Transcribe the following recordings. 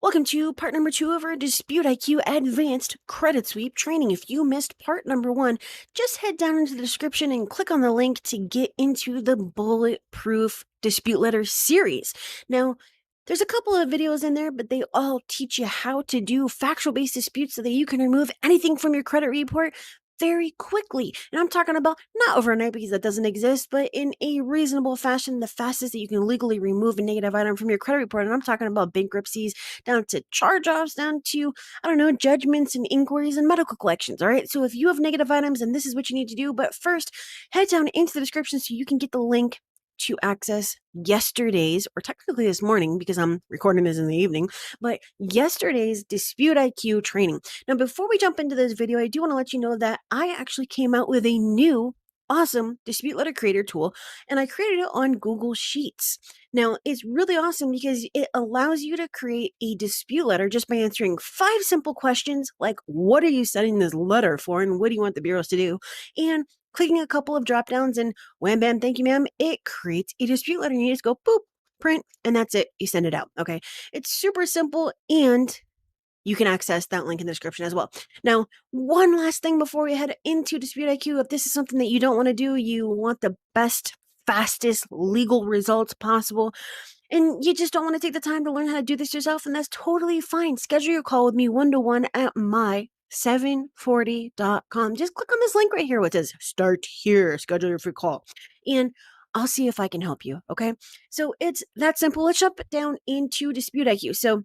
Welcome to part number 2 of our DisputeIQ Advanced Credit Sweep training. If you missed part number 1, just head down into the description and click on the link to get into the Bulletproof Dispute Letter series. Now, there's a couple of videos in there, but they all teach you how to do factual-based disputes so that you can remove anything from your credit report very quickly. And I'm talking about not overnight because that doesn't exist, but in a reasonable fashion, the fastest that you can legally remove a negative item from your credit report. And I'm talking about bankruptcies, down to charge-offs, down to, I don't know, judgments and inquiries and medical collections, all right? So if you have negative items, and this is what you need to do, but first, head down into the description so you can get the link to access yesterday's, or technically this morning because I'm recording this in the evening, but yesterday's DisputeIQ training. Now, before we jump into this video, I do want to let you know that I actually came out with a new awesome dispute letter creator tool, and I created it on Google Sheets. Now, it's really awesome because it allows you to create a dispute letter just by answering 5 simple questions like, what are you sending this letter for, and what do you want the bureaus to do? And clicking a couple of drop downs and wham bam, thank you ma'am, it creates a dispute letter. You just go boop, print, and that's it. You send it out, okay? It's super simple, and you can access that link in the description as well. Now, one last thing before we head into DisputeIQ, if this is something that you don't want to do, you want the best, fastest legal results possible, and you just don't want to take the time to learn how to do this yourself, and that's totally fine. Schedule your call with me one-to-one at my740.com. Just click on this link right here where it says start here, schedule your free call, and I'll see if I can help you, okay? So it's that simple. Let's jump down into DisputeIQ. So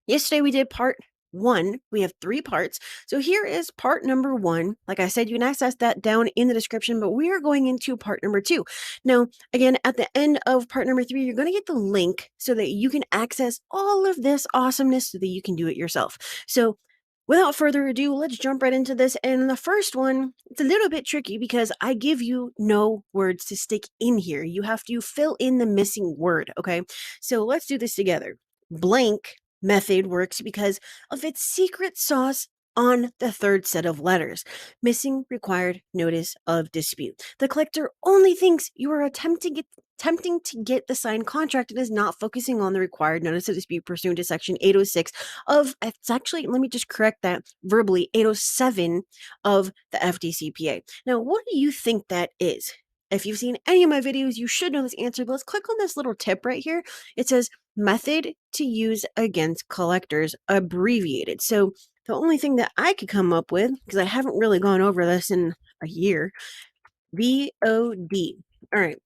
yesterday we did part 1. We have 3 parts. So here is part number 1. Like I said, you can access that down in the description, but we are going into part number 2. Now, again, at the end of part number 3, you're going to get the link so that you can access all of this awesomeness so that you can do it yourself. So without further ado, let's jump right into this. And the first one, it's a little bit tricky because I give you no words to stick in here. You have to fill in the missing word, okay? So let's do this together. Blank method works because of its secret sauce on the 3rd set of letters. Missing required notice of dispute. The collector only thinks you are attempting to get the signed contract and is not focusing on the required notice of dispute pursuant to section 806 of, it's actually, let me just correct that verbally, 807 of the FDCPA. Now, what do you think that is? If you've seen any of my videos, you should know this answer, but let's click on this little tip right here. It says method to use against collectors, abbreviated. So the only thing that I could come up with, because I haven't really gone over this in a year, VOD. All right.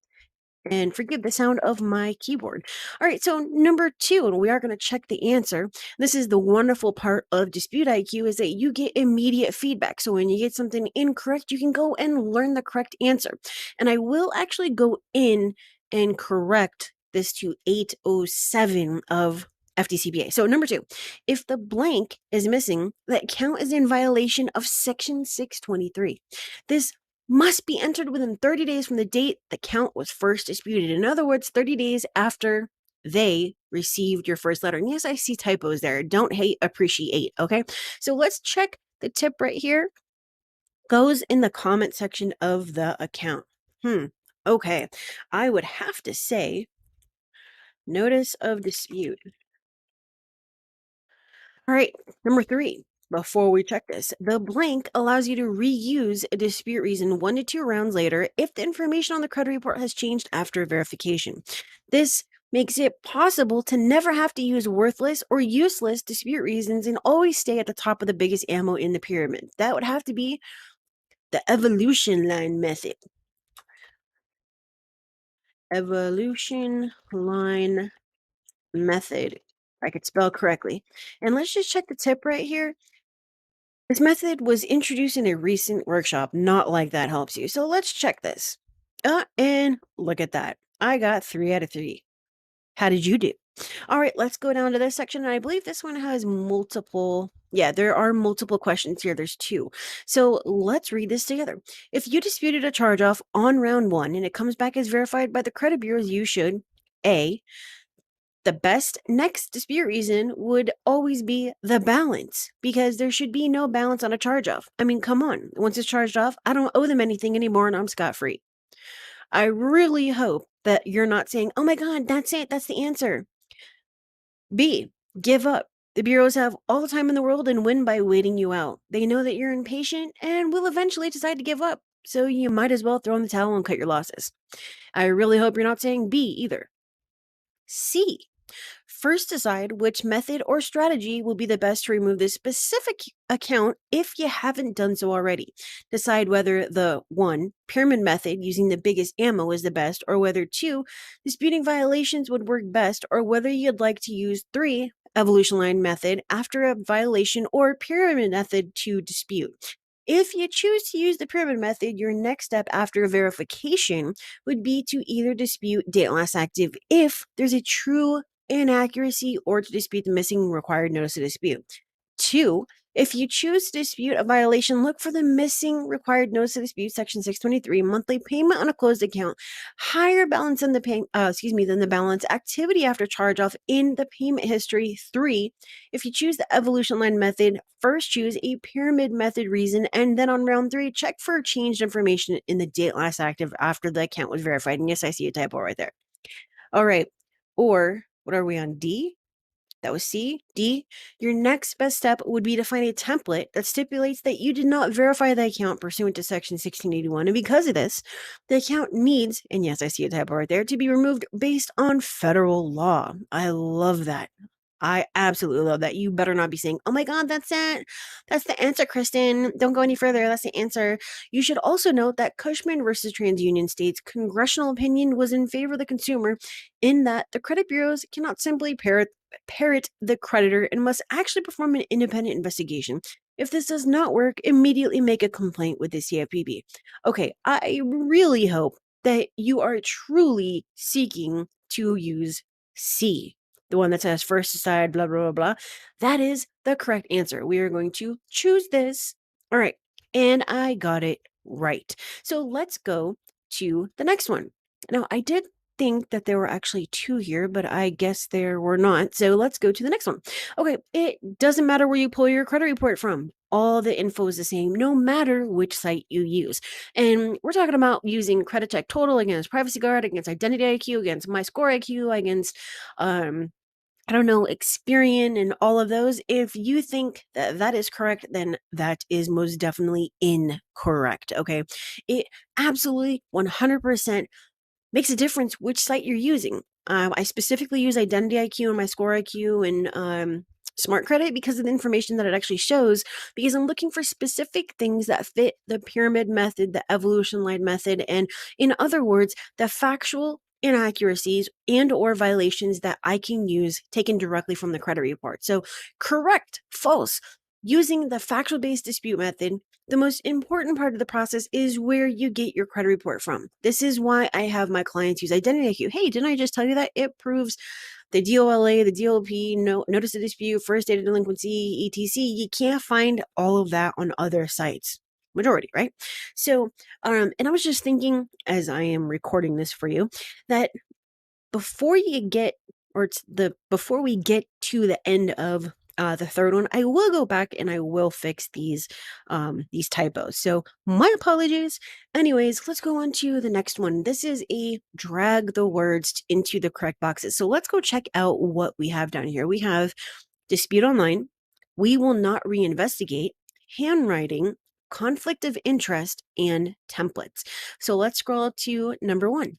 And forgive the sound of my keyboard. All right, so number 2, and we are going to check the answer. This is the wonderful part of DisputeIQ is that you get immediate feedback. So when you get something incorrect, you can go and learn the correct answer. And I will actually go in and correct this to 807 of FDCPA. So number 2, if the blank is missing, that count is in violation of section 623. This must be entered within 30 days from the date the count was first disputed. In other words, 30 days after they received your first letter. And yes, I see typos there. Don't hate, appreciate, okay? So let's check the tip right here. Goes in the comment section of the account. Okay. I would have to say notice of dispute. All right, number 3. Before we check this, the blank allows you to reuse a dispute reason 1 to 2 rounds later if the information on the credit report has changed after verification. This makes it possible to never have to use worthless or useless dispute reasons and always stay at the top of the biggest ammo in the pyramid. That would have to be the EvolutionLine Method. EvolutionLine Method, if I could spell correctly. And let's just check the tip right here. This method was introduced in a recent workshop. Not like that helps you. So let's check this. And look at that. I got 3 out of 3. How did you do? All right, let's go down to this section. And I believe this one has multiple. Yeah, there are multiple questions here. There's 2. So let's read this together. If you disputed a charge off on round 1 and it comes back as verified by the credit bureaus, you should A, the best next dispute reason would always be the balance, because there should be no balance on a charge off. I mean, come on. Once it's charged off, I don't owe them anything anymore and I'm scot-free. I really hope that you're not saying, oh my God, that's it. That's the answer. B, give up. The bureaus have all the time in the world and win by waiting you out. They know that you're impatient and will eventually decide to give up, so you might as well throw in the towel and cut your losses. I really hope you're not saying B either. C. First, decide which method or strategy will be the best to remove this specific account if you haven't done so already. Decide whether the 1. Pyramid method using the biggest ammo is the best, or whether 2. Disputing violations would work best, or whether you'd like to use 3. EvolutionLine method after a violation, or pyramid method to dispute. If you choose to use the pyramid method, your next step after verification would be to either dispute date last active if there's a true inaccuracy, or to dispute the missing required notice of dispute. 2. If you choose to dispute a violation, look for the missing required notice of dispute, section 623, monthly payment on a closed account, higher balance than the balance, activity after charge off in the payment history. 3. If you choose the evolution line method, first choose a pyramid method reason, and then on round 3, check for changed information in the date last active after the account was verified. And yes, I see a typo right there. All right. Or what are we on? D? That was C. D. Your next best step would be to find a template that stipulates that you did not verify the account pursuant to section 1681. And because of this, the account needs, and yes, I see a typo right there, to be removed based on federal law. I love that. I absolutely love that. You better not be saying, oh my God, that's it. That's the answer, Kristen. Don't go any further. That's the answer. You should also note that Cushman versus TransUnion states congressional opinion was in favor of the consumer in that the credit bureaus cannot simply parrot the creditor and must actually perform an independent investigation. If this does not work, immediately make a complaint with the CFPB. Okay, I really hope that you are truly seeking to use C, the one that says first decide, blah, blah, blah, blah. That is the correct answer. We are going to choose this. All right, and I got it right. So let's go to the next one. Now, I did think that there were actually 2 here, but I guess there were not. So let's go to the next one. Okay, it doesn't matter where you pull your credit report from. All the info is the same, no matter which site you use. And we're talking about using Credit Check Total against Privacy Guard, against IdentityIQ, against MyScoreIQ, against Experian and all of those. If you think that that is correct, then that is most definitely incorrect. Okay. It absolutely 100% makes a difference which site you're using. I specifically use IdentityIQ and my ScoreIQ and Smart Credit because of the information that it actually shows, because I'm looking for specific things that fit the pyramid method, the evolution line method, and in other words, the factual inaccuracies and or violations that I can use taken directly from the credit report. So correct, false. Using the factual-based dispute method, the most important part of the process is where you get your credit report from. This is why I have my clients use IdentityIQ. Hey, didn't I just tell you that? It proves the DOLA, the DLP, notice of dispute, first date of delinquency, etc. You can't find all of that on other sites. Majority, right? So, and I was just thinking as I am recording this for you that before we get to the end of the third one, I will go back and I will fix these typos. So my apologies. Anyways, let's go on to the next one. This is a drag the words into the correct boxes. So let's go check out what we have down here. We have dispute online, we will not reinvestigate, handwriting, conflict of interest, and templates. So let's scroll up to number 1.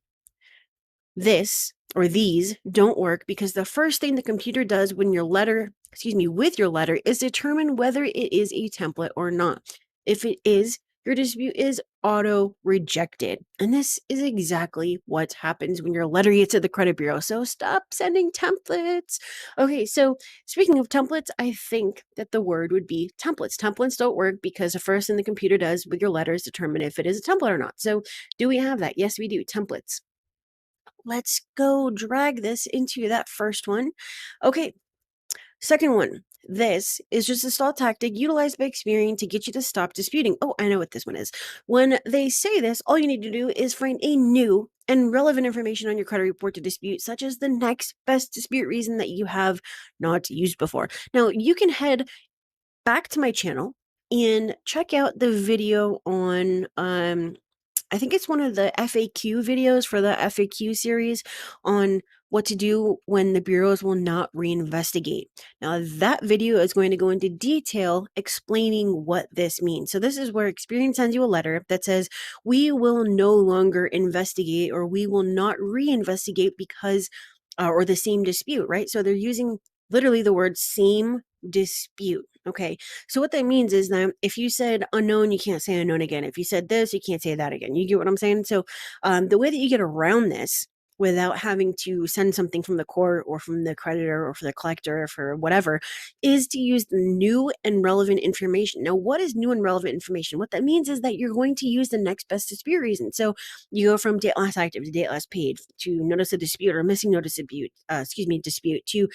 This or these don't work because the first thing the computer does with your letter is determine whether it is a template or not. If it is, your dispute is auto rejected. And this is exactly what happens when your letter gets to the credit bureau. So stop sending templates. Okay, so speaking of templates, I think that the word would be templates. Templates don't work because the first thing the computer does with your letter is determine if it is a template or not. So do we have that? Yes, we do. Templates. Let's go drag this into that first one. Okay, second one. This is just a stall tactic utilized by Experian to get you to stop disputing. Oh, I know what this one is. When they say this, all you need to do is find a new and relevant information on your credit report to dispute, such as the next best dispute reason that you have not used before. Now, you can head back to my channel and check out the video on I think it's one of the FAQ videos for the FAQ series on what to do when the bureaus will not reinvestigate. Now, that video is going to go into detail explaining what this means. So this is where Experian sends you a letter that says, we will no longer investigate, or we will not reinvestigate because, or the same dispute, right? So they're using literally the word same dispute. Okay. So what that means is that if you said unknown, you can't say unknown again. If you said this, you can't say that again. You get what I'm saying? So the way that you get around this without having to send something from the court or from the creditor or for the collector or for whatever, is to use the new and relevant information. Now, what is new and relevant information? What that means is that you're going to use the next best dispute reason. So you go from date last active to date last paid to notice of dispute or missing notice dispute, dispute to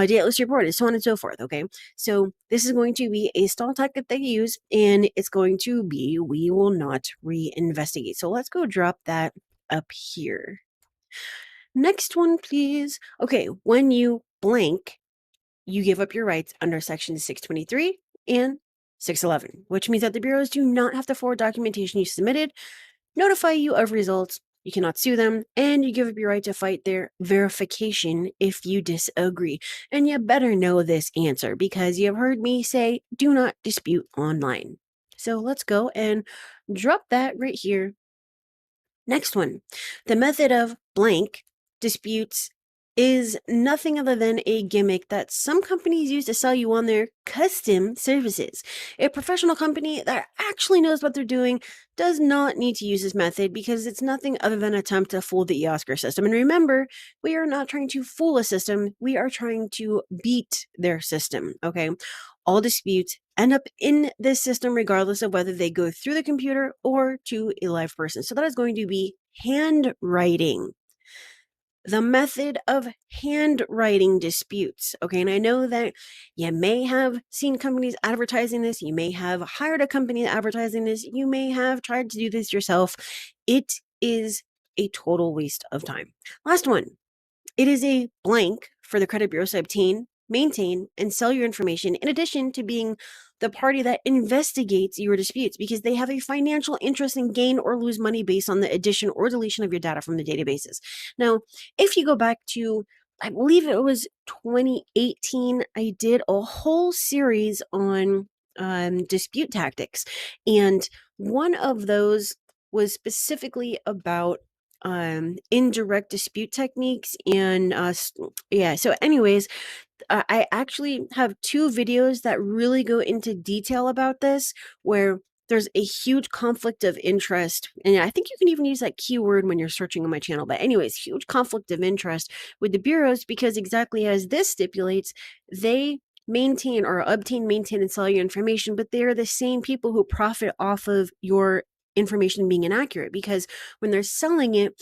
date list reported, so on and so forth. Okay. So this is going to be a stall tactic that you use, and it's going to be, we will not reinvestigate. So let's go drop that up here. Next one, please. Okay, when you blank, you give up your rights under Section 623 and 611, which means that the bureaus do not have to forward documentation you submitted, notify you of results, you cannot sue them, and you give up your right to fight their verification if you disagree. And you better know this answer because you've heard me say, do not dispute online. So let's go and drop that right here. Next one, the method of blank disputes is nothing other than a gimmick that some companies use to sell you on their custom services. A professional company that actually knows what they're doing does not need to use this method because it's nothing other than an attempt to fool the Oscar system. And remember, we are not trying to fool a system, we are trying to beat their system, okay? All disputes end up in this system regardless of whether they go through the computer or to a live person. So that is going to be handwriting. The method of handwriting disputes. Okay, and I know that you may have seen companies advertising this, you may have hired a company advertising this, you may have tried to do this yourself. It is a total waste of time. Last one. It is a blank for the credit bureau to obtain, maintain, and sell your information, in addition to being the party that investigates your disputes because they have a financial interest in gain or lose money based on the addition or deletion of your data from the databases. Now, if you go back to, I believe it was 2018, I did a whole series on dispute tactics. And one of those was specifically about indirect dispute techniques and so anyways, I actually have two videos that really go into detail about this, where there's a huge conflict of interest. And I think you can even use that keyword when you're searching on my channel. But anyways, huge conflict of interest with the bureaus because exactly as this stipulates, they maintain or obtain, maintain, and sell your information, but they're the same people who profit off of your information being inaccurate because when they're selling it,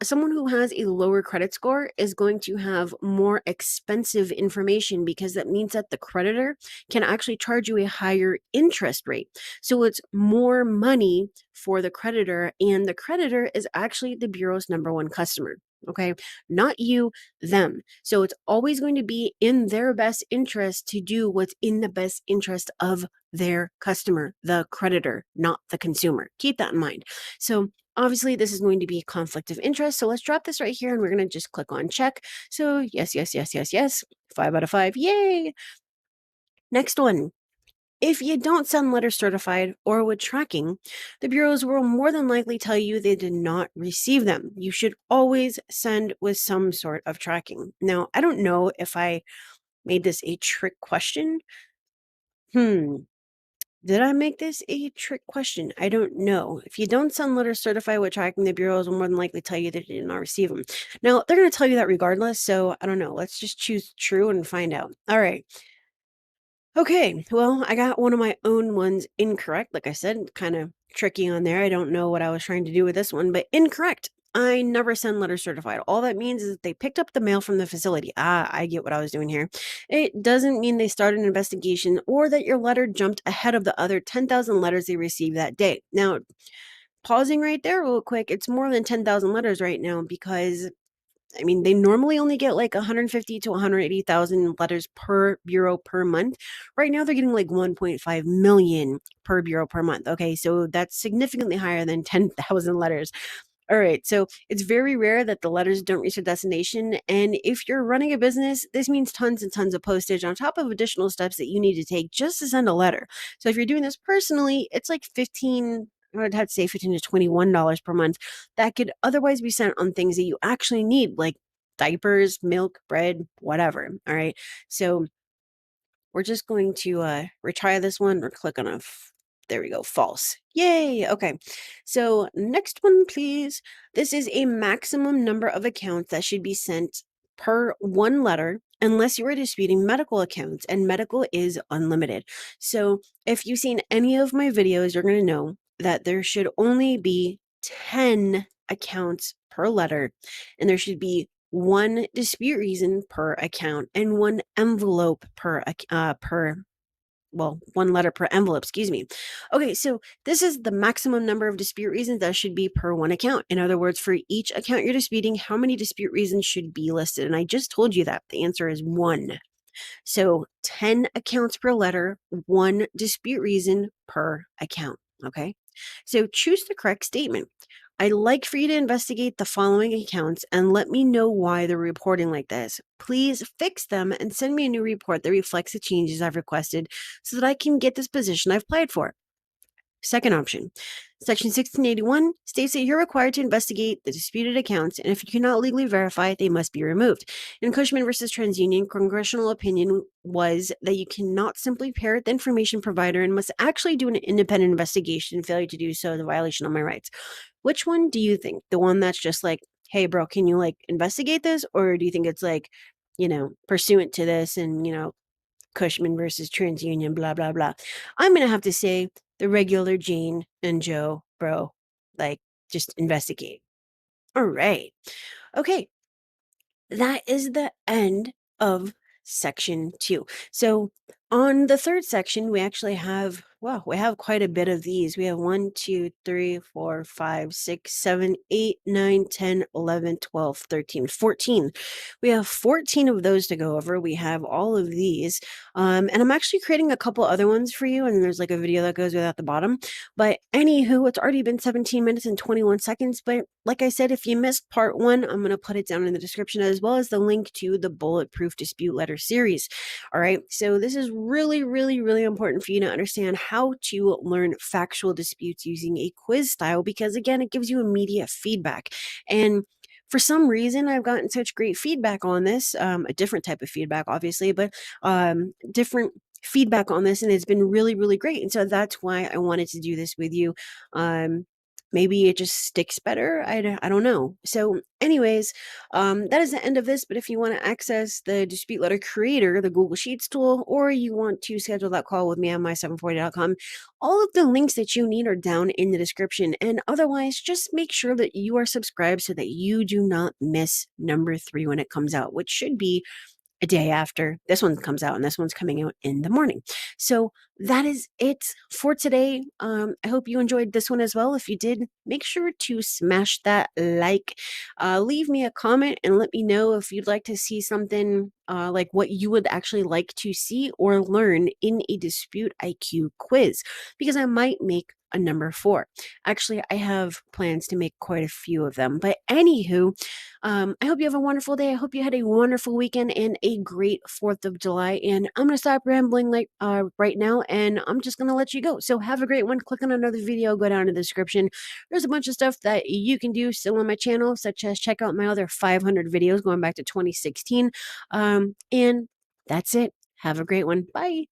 someone who has a lower credit score is going to have more expensive information because that means that the creditor can actually charge you a higher interest rate. So it's more money for the creditor, and the creditor is actually the bureau's number one customer. Okay, not you, them. So it's always going to be in their best interest to do what's in the best interest of their customer, the creditor, not the consumer. Keep that in mind. So obviously this is going to be a conflict of interest. So let's drop this right here and we're going to just click on check. So yes, yes, yes, yes, yes. 5 out of 5. Yay. Next one. If you don't send letters certified or with tracking, the bureaus will more than likely tell you they did not receive them. You should always send with some sort of tracking. Now, I don't know if I made this a trick question. Did I make this a trick question? I don't know. If you don't send letters certified with tracking, the bureaus will more than likely tell you that they did not receive them. Now, they're going to tell you that regardless, so I don't know. Let's just choose true and find out. All right. Okay, well, I got one of my own ones incorrect. Like I said, kind of tricky on there. I don't know what I was trying to do with this one, but incorrect. I never send letters certified. All that means is that they picked up the mail from the facility. Ah, I get what I was doing here. It doesn't mean they started an investigation or that your letter jumped ahead of the other 10,000 letters they received that day. Now, pausing right there real quick, it's more than 10,000 letters right now because I mean, they normally only get like 150 to 180,000 letters per bureau per month. Right now, they're getting like 1.5 million per bureau per month. Okay, so that's significantly higher than 10,000 letters. All right, so it's very rare that the letters don't reach their destination. And if you're running a business, this means tons and tons of postage on top of additional steps that you need to take just to send a letter. So if you're doing this personally, it's like 15, I'd have to say 15 to $21 per month that could otherwise be sent on things that you actually need, like diapers, milk, bread, whatever. All right. So we're just going to retry this one or click on there we go, false. Yay, okay. So next one, please. This is a maximum number of accounts that should be sent per one letter unless you are disputing medical accounts, and medical is unlimited. So if you've seen any of my videos, you're going to know that there should only be 10 accounts per letter, and there should be one dispute reason per account and one envelope one letter per envelope, excuse me. Okay, so this is the maximum number of dispute reasons that should be per one account. In other words, for each account you're disputing, how many dispute reasons should be listed? And I just told you that the answer is 1. So 10 accounts per letter, 1 dispute reason per account. Okay. So choose the correct statement. I'd like for you to investigate the following accounts and let me know why they're reporting like this. Please fix them and send me a new report that reflects the changes I've requested so that I can get this position I've applied for. Second option, Section 1681 states that you're required to investigate the disputed accounts, and if you cannot legally verify, they must be removed. In Cushman versus TransUnion, congressional opinion was that you cannot simply parrot the information provider and must actually do an independent investigation. Failure to do so is a violation of my rights. Which one do you think? The one that's just like, hey, bro, can you like investigate this? Or do you think it's like, pursuant to this and, Cushman versus TransUnion, blah, blah, blah. I'm going to have to say the regular Jane and Joe, bro, like just investigate. All right. Okay. That is the end of section 2. So on the third section, we actually have, we have quite a bit of these. We have 1, 2, 3, 4, 5, 6, 7, 8, 9, 10, 11, 12, 13, 14. We have 14 of those to go over. We have all of these. And I'm actually creating a couple other ones for you. And there's like a video that goes with at the bottom. But anywho, it's already been 17 minutes and 21 seconds. But like I said, if you missed part 1, I'm going to put it down in the description as well as the link to the Bulletproof Dispute Letter series. All right. So this is really, really, really important for you to understand how to learn factual disputes using a quiz style, because again, it gives you immediate feedback. And for some reason, I've gotten such great feedback on this, a different type of feedback, obviously, but different feedback on this, and it's been really, really great. And so that's why I wanted to do this with you. Maybe it just sticks better. I don't know. So anyways, that is the end of this. But if you want to access the Dispute Letter Creator, the Google Sheets tool, or you want to schedule that call with me on my740.com, all of the links that you need are down in the description. And otherwise, just make sure that you are subscribed so that you do not miss number 3 when it comes out, which should be a day after this one comes out, and this one's coming out in the morning. So that is it for today. I hope you enjoyed this one as well. If you did, make sure to smash that like, leave me a comment and let me know if you'd like to see something like what you would actually like to see or learn in a Dispute IQ quiz, because I might make a number 4. Actually, I have plans to make quite a few of them. But anywho, I hope you have a wonderful day. I hope you had a wonderful weekend and a great 4th of July. And I'm going to stop rambling right now, and I'm just going to let you go. So have a great one. Click on another video, go down in the description. There's a bunch of stuff that you can do still on my channel, such as check out my other 500 videos going back to 2016. And that's it. Have a great one. Bye.